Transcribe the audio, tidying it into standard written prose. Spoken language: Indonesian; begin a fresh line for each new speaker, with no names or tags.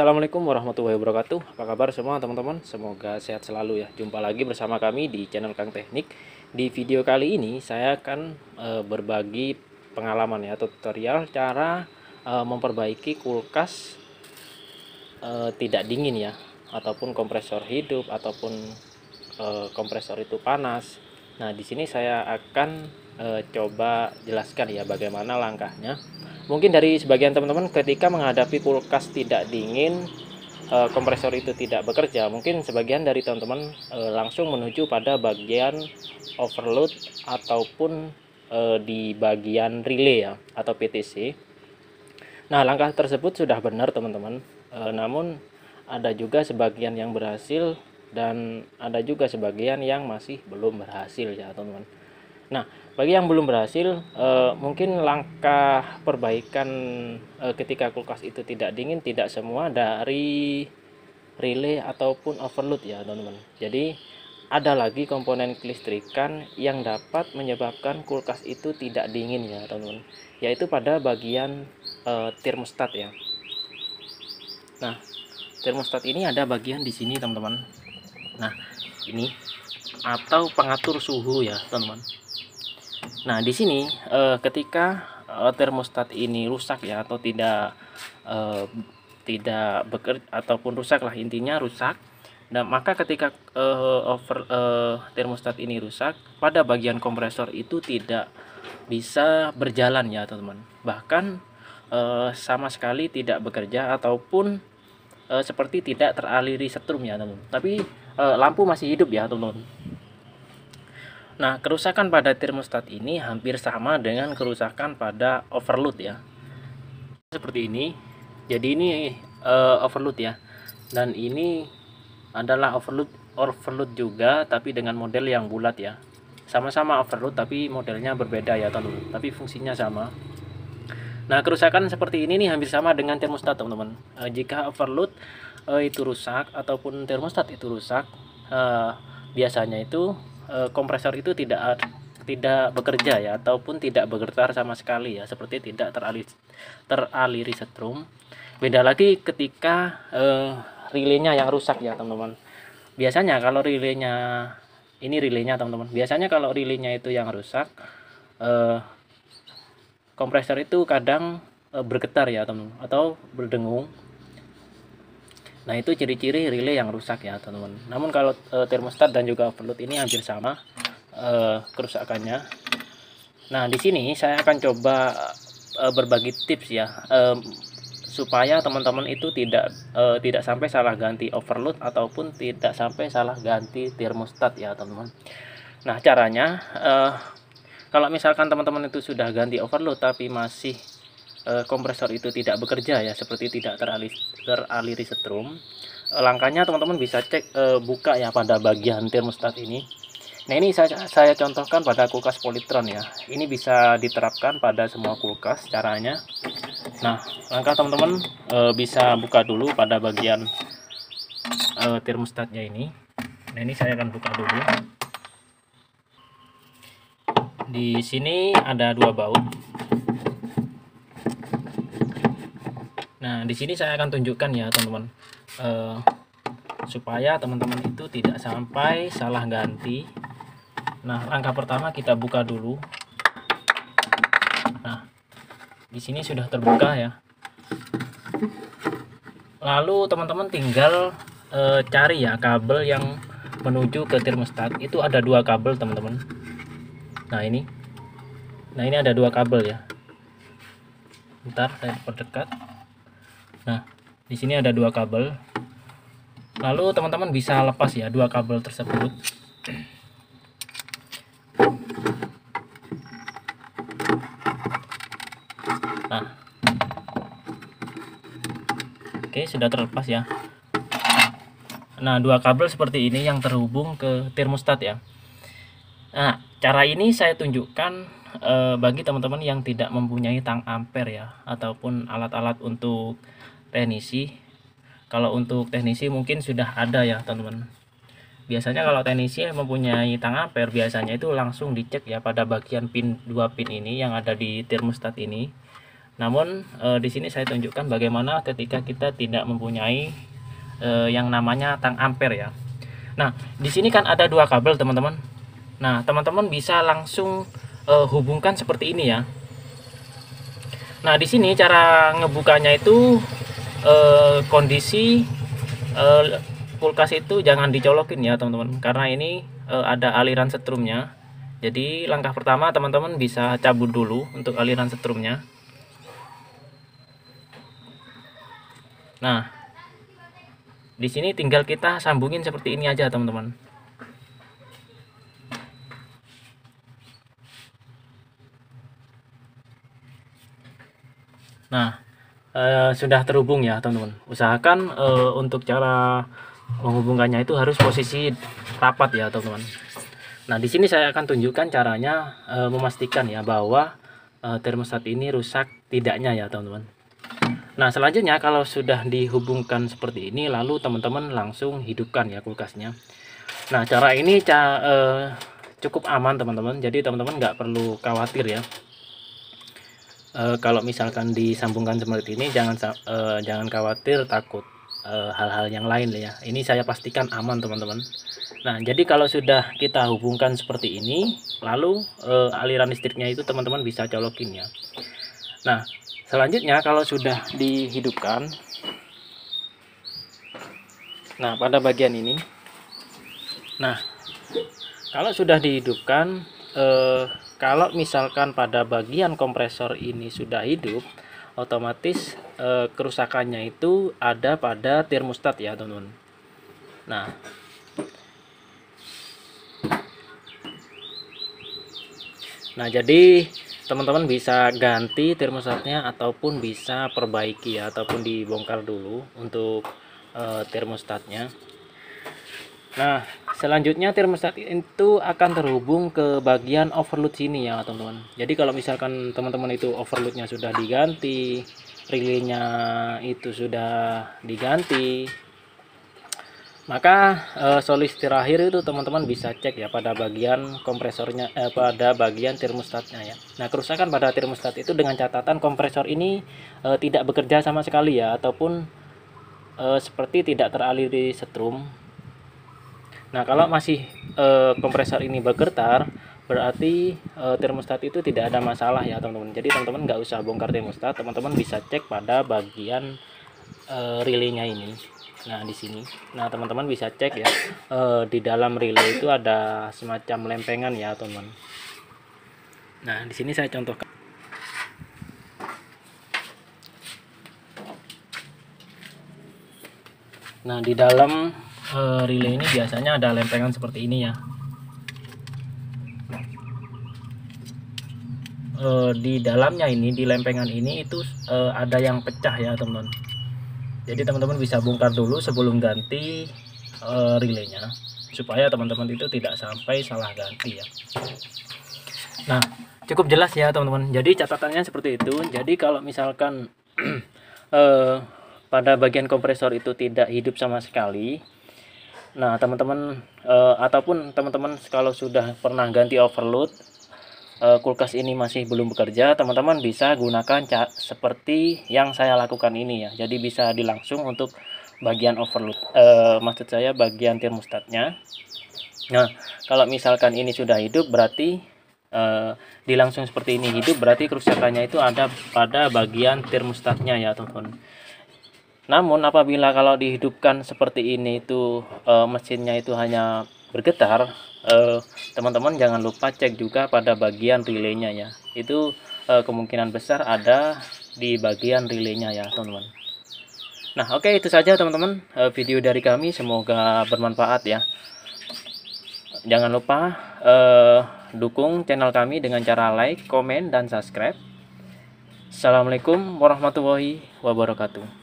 Assalamualaikum warahmatullahi wabarakatuh. Apa kabar semua teman-teman? Semoga sehat selalu ya. Jumpa lagi bersama kami di channel Kang Teknik. Di video kali ini saya akan berbagi pengalaman ya, tutorial cara memperbaiki kulkas tidak dingin ya, ataupun kompresor hidup, ataupun kompresor itu panas. Nah, di sini saya akan coba jelaskan ya bagaimana langkahnya. Mungkin dari sebagian teman-teman ketika menghadapi kulkas tidak dingin, kompresor itu tidak bekerja, mungkin sebagian dari teman-teman langsung menuju pada bagian overload ataupun di bagian relay ya, atau PTC. Nah, langkah tersebut sudah benar teman-teman, namun ada juga sebagian yang berhasil dan ada juga sebagian yang masih belum berhasil ya teman-teman. Nah, bagi yang belum berhasil, mungkin langkah perbaikan ketika kulkas itu tidak dingin tidak semua dari relay ataupun overload ya teman-teman. Jadi ada lagi komponen kelistrikan yang dapat menyebabkan kulkas itu tidak dingin ya teman-teman, yaitu pada bagian termostat ya. Nah, termostat ini ada bagian di sini teman-teman. Nah, ini atau pengatur suhu ya teman-teman. Nah, di sini ketika termostat ini rusak ya, atau tidak bekerja ataupun rusak lah, intinya rusak. Nah, maka ketika termostat ini rusak, pada bagian kompresor itu tidak bisa berjalan ya teman-teman. Bahkan sama sekali tidak bekerja ataupun seperti tidak teraliri setrum ya teman-teman. Tapi lampu masih hidup ya teman-teman. Nah, kerusakan pada termostat ini hampir sama dengan kerusakan pada overload ya. Seperti ini. Jadi ini overload ya. Dan ini adalah overload juga, tapi dengan model yang bulat ya. Sama-sama overload tapi modelnya berbeda ya teman-teman. Tapi fungsinya sama. Nah, kerusakan seperti ini nih hampir sama dengan termostat teman-teman. Jika overload itu rusak ataupun termostat itu rusak, biasanya itu kompresor itu tidak bekerja ya, ataupun tidak bergetar sama sekali ya, seperti tidak teraliri setrum. Beda lagi ketika relaynya yang rusak ya teman-teman. Biasanya kalau relaynya teman-teman, biasanya kalau relaynya itu yang rusak, kompresor itu kadang bergetar ya teman-teman, atau berdengung. Nah, itu ciri-ciri relay yang rusak ya teman-teman. Namun kalau termostat dan juga overload ini hampir sama kerusakannya. Nah, di sini saya akan coba berbagi tips ya, supaya teman-teman itu tidak sampai salah ganti overload ataupun tidak sampai salah ganti termostat ya teman-teman. Nah, caranya kalau misalkan teman-teman itu sudah ganti overload tapi masih kompresor itu tidak bekerja ya, seperti tidak teraliri setrum, langkahnya teman-teman bisa cek buka ya pada bagian termostat ini. Nah, ini saya contohkan pada kulkas Polytron ya. Ini bisa diterapkan pada semua kulkas caranya. Nah, langkah teman-teman bisa buka dulu pada bagian termostatnya ini. Nah, ini saya akan buka dulu. Di sini ada dua baut. Nah, di sini saya akan tunjukkan ya teman-teman, supaya teman-teman itu tidak sampai salah ganti. Nah, langkah pertama kita buka dulu. Nah, di sini sudah terbuka ya. Lalu teman-teman tinggal cari ya kabel yang menuju ke termostat. Itu ada dua kabel teman-teman. Nah, ini ada dua kabel ya. Bentar, saya perdekat. Nah, di sini ada dua kabel. Lalu teman-teman bisa lepas ya dua kabel tersebut. Nah, oke, sudah terlepas ya. Nah, dua kabel seperti ini yang terhubung ke termostat ya. Nah, cara ini saya tunjukkan bagi teman-teman yang tidak mempunyai tang ampere ya, ataupun alat-alat untuk teknisi. Kalau untuk teknisi mungkin sudah ada ya teman-teman. Biasanya kalau teknisi mempunyai tang ampere, biasanya itu langsung dicek ya pada bagian pin 2 pin ini yang ada di termostat ini. Namun di sini saya tunjukkan bagaimana ketika kita tidak mempunyai yang namanya tang ampere ya. Nah, di sini kan ada dua kabel teman-teman. Nah, teman-teman bisa langsung hubungkan seperti ini ya. Nah, di sini cara ngebukanya itu kondisi kulkas itu jangan dicolokin ya teman-teman, karena ini ada aliran setrumnya. Jadi langkah pertama teman-teman bisa cabut dulu untuk aliran setrumnya. Nah, di sini tinggal kita sambungin seperti ini aja teman-teman. Nah, sudah terhubung ya teman-teman. Usahakan untuk cara menghubungkannya itu harus posisi rapat ya teman-teman. Nah, di sini saya akan tunjukkan caranya memastikan ya bahwa termostat ini rusak tidaknya ya teman-teman. Nah, selanjutnya kalau sudah dihubungkan seperti ini, lalu teman-teman langsung hidupkan ya kulkasnya. Nah, cara ini cukup aman teman-teman. Jadi teman-teman nggak perlu khawatir ya. Kalau misalkan disambungkan seperti ini, jangan khawatir takut hal-hal yang lain ya. Ini saya pastikan aman teman-teman. Nah, jadi kalau sudah kita hubungkan seperti ini, lalu aliran listriknya itu teman-teman bisa colokin ya. Nah, selanjutnya kalau sudah dihidupkan, nah pada bagian ini, nah kalau sudah dihidupkan, kalau misalkan pada bagian kompresor ini sudah hidup, otomatis kerusakannya itu ada pada termostat ya teman-teman. Nah, jadi teman-teman bisa ganti termostatnya ataupun bisa perbaiki ya, ataupun dibongkar dulu untuk termostatnya. Nah, selanjutnya termostat itu akan terhubung ke bagian overload sini ya teman-teman. Jadi kalau misalkan teman-teman itu overloadnya sudah diganti, relaynya itu sudah diganti, maka solusi terakhir itu teman-teman bisa cek ya pada bagian kompresornya, pada bagian termostatnya ya. Nah, kerusakan pada termostat itu dengan catatan kompresor ini tidak bekerja sama sekali ya, ataupun seperti tidak teraliri setrum. Nah, kalau masih kompresor ini bergetar, berarti termostat itu tidak ada masalah ya teman-teman. Jadi teman-teman nggak usah bongkar termostat, teman-teman bisa cek pada bagian relaynya ini. Nah, di sini, nah teman-teman bisa cek ya, di dalam relay itu ada semacam lempengan ya teman-teman. Nah, di sini saya contohkan. Nah, di dalam relay ini biasanya ada lempengan seperti ini ya. Di dalamnya ini, di lempengan ini itu ada yang pecah ya teman-teman. Jadi teman-teman bisa bongkar dulu sebelum ganti relaynya, supaya teman-teman itu tidak sampai salah ganti ya. Nah, cukup jelas ya teman-teman. Jadi catatannya seperti itu. Jadi kalau misalkan pada bagian kompresor itu tidak hidup sama sekali, nah teman-teman ataupun teman-teman kalau sudah pernah ganti overload, kulkas ini masih belum bekerja, teman-teman bisa gunakan seperti yang saya lakukan ini ya. Jadi bisa dilangsung untuk bagian overload, maksud saya bagian termostatnya. Nah, kalau misalkan ini sudah hidup, berarti dilangsung seperti ini hidup, berarti kerusakannya itu ada pada bagian termostatnya ya teman-teman. Namun apabila kalau dihidupkan seperti ini itu mesinnya itu hanya bergetar, teman-teman jangan lupa cek juga pada bagian relaynya ya. Itu kemungkinan besar ada di bagian relaynya ya teman-teman. Nah, oke, itu saja teman-teman video dari kami, semoga bermanfaat ya. Jangan lupa dukung channel kami dengan cara like, komen, dan subscribe. Assalamualaikum warahmatullahi wabarakatuh.